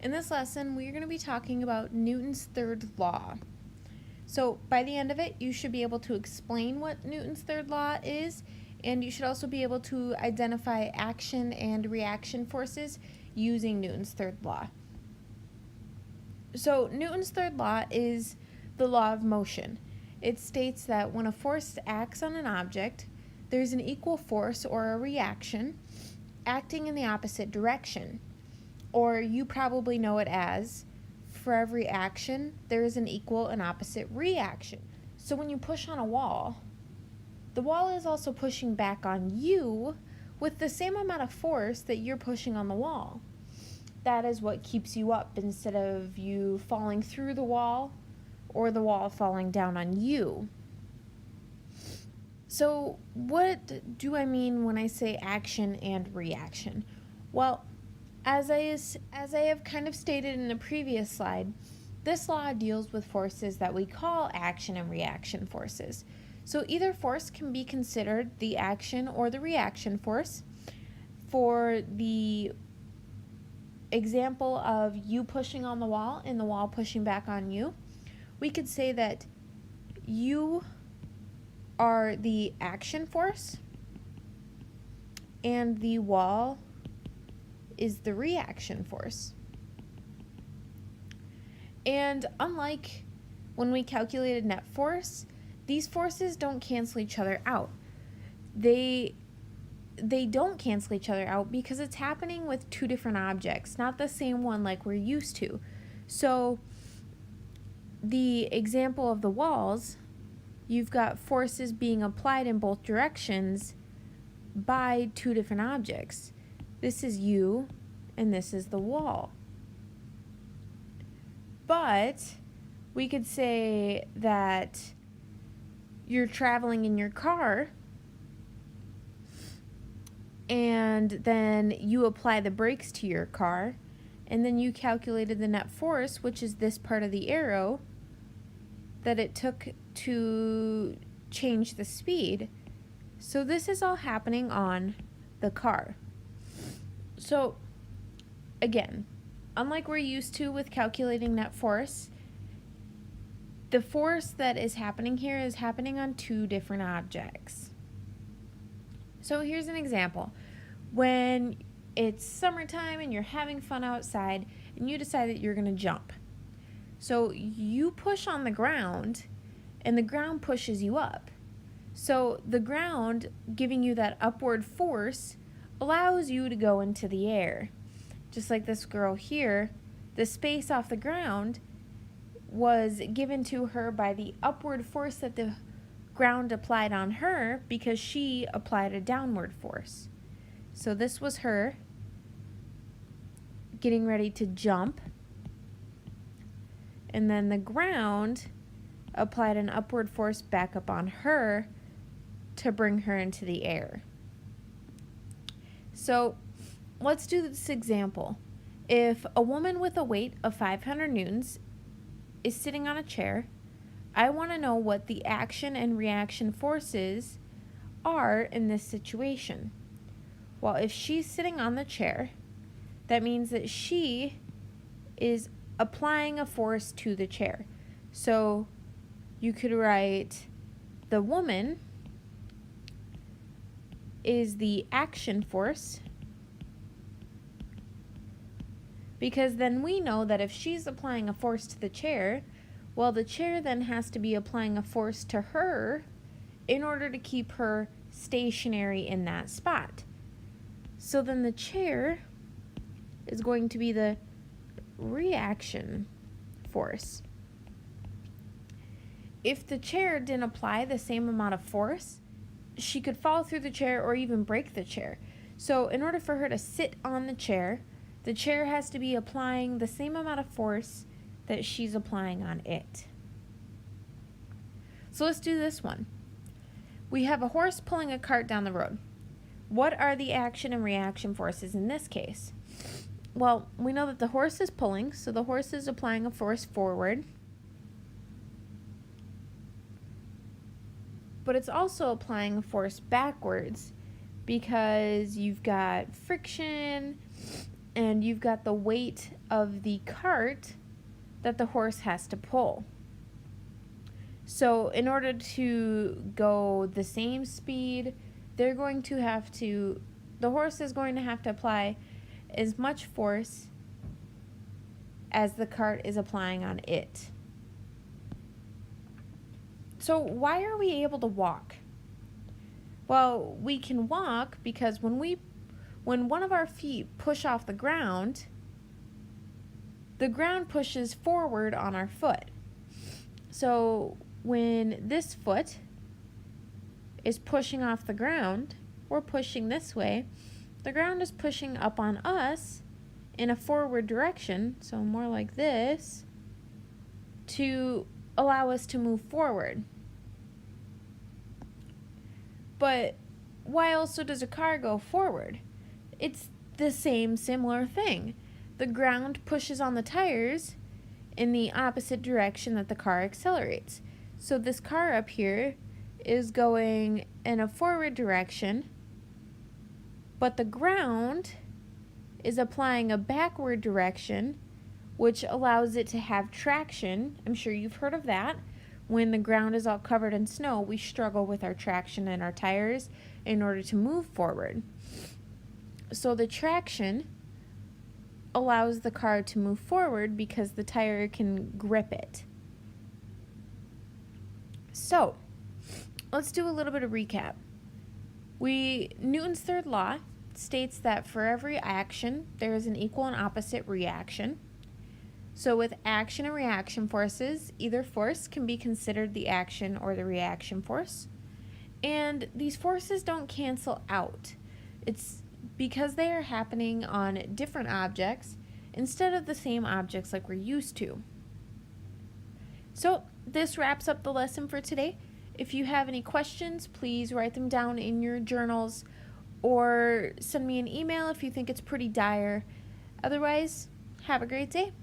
In this lesson, we're going to be talking about Newton's third law. So by the end of it, you should be able to explain what Newton's third law is, and you should also be able to identify action and reaction forces using Newton's third law. So Newton's third law is the law of motion. It states that when a force acts on an object, there's an equal force or a reaction acting in the opposite direction. Or you probably know it as, for every action, there is an equal and opposite reaction. So when you push on a wall, the wall is also pushing back on you with the same amount of force that you're pushing on the wall. That is what keeps you up instead of you falling through the wall or the wall falling down on you. So what do I mean when I say action and reaction? Well, as I have kind of stated in the previous slide, this law deals with forces that we call action and reaction forces. So either force can be considered the action or the reaction force. For the example of you pushing on the wall and the wall pushing back on you, we could say that you are the action force and the wall is the reaction force. And unlike when we calculated net force, these forces don't cancel each other out. They don't cancel each other out because it's happening with two different objects, not the same one like we're used to. So the example of the walls, you've got forces being applied in both directions by two different objects. This is you, and this is the wall. But we could say that you're traveling in your car, and then you apply the brakes to your car, and then you calculated the net force, which is this part of the arrow, that it took to change the speed. So this is all happening on the car. So again, unlike we're used to with calculating net force, the force that is happening here is happening on two different objects. So here's an example. When it's summertime and you're having fun outside and you decide that you're going to jump. So you push on the ground and the ground pushes you up. So the ground giving you that upward force allows you to go into the air. Just like this girl here, the space off the ground was given to her by the upward force that the ground applied on her because she applied a downward force. So this was her getting ready to jump, and then the ground applied an upward force back up on her to bring her into the air. So let's do this example. If a woman with a weight of 500 newtons is sitting on a chair, I want to know what the action and reaction forces are in this situation. Well, if she's sitting on the chair, that means that she is applying a force to the chair. So you could write the woman is the action force, because then we know that if she's applying a force to the chair, well, the chair then has to be applying a force to her in order to keep her stationary in that spot. So then the chair is going to be the reaction force. If the chair didn't apply the same amount of force, she could fall through the chair or even break the chair. So in order for her to sit on the chair has to be applying the same amount of force that she's applying on it. So let's do this one. We have a horse pulling a cart down the road. What are the action and reaction forces in this case? Well, we know that the horse is pulling, so the horse is applying a force forward. But it's also applying a force backwards because you've got friction and you've got the weight of the cart that the horse has to pull. So in order to go the same speed, the horse is going to have to apply as much force as the cart is applying on it. So why are we able to walk? Well, we can walk because when one of our feet push off the ground pushes forward on our foot. So when this foot is pushing off the ground, we're pushing this way, the ground is pushing up on us in a forward direction, so more like this, to allow us to move forward. But why also does a car go forward? It's the same similar thing. The ground pushes on the tires in the opposite direction that the car accelerates. So this car up here is going in a forward direction, but the ground is applying a backward direction, which allows it to have traction. I'm sure you've heard of that. When the ground is all covered in snow, we struggle with our traction in our tires in order to move forward. So the traction allows the car to move forward because the tire can grip it. So let's do a little bit of recap. Newton's third law states that for every action, there is an equal and opposite reaction. So with action and reaction forces, either force can be considered the action or the reaction force. And these forces don't cancel out. It's because they are happening on different objects instead of the same objects like we're used to. So this wraps up the lesson for today. If you have any questions, please write them down in your journals or send me an email if you think it's pretty dire. Otherwise, have a great day.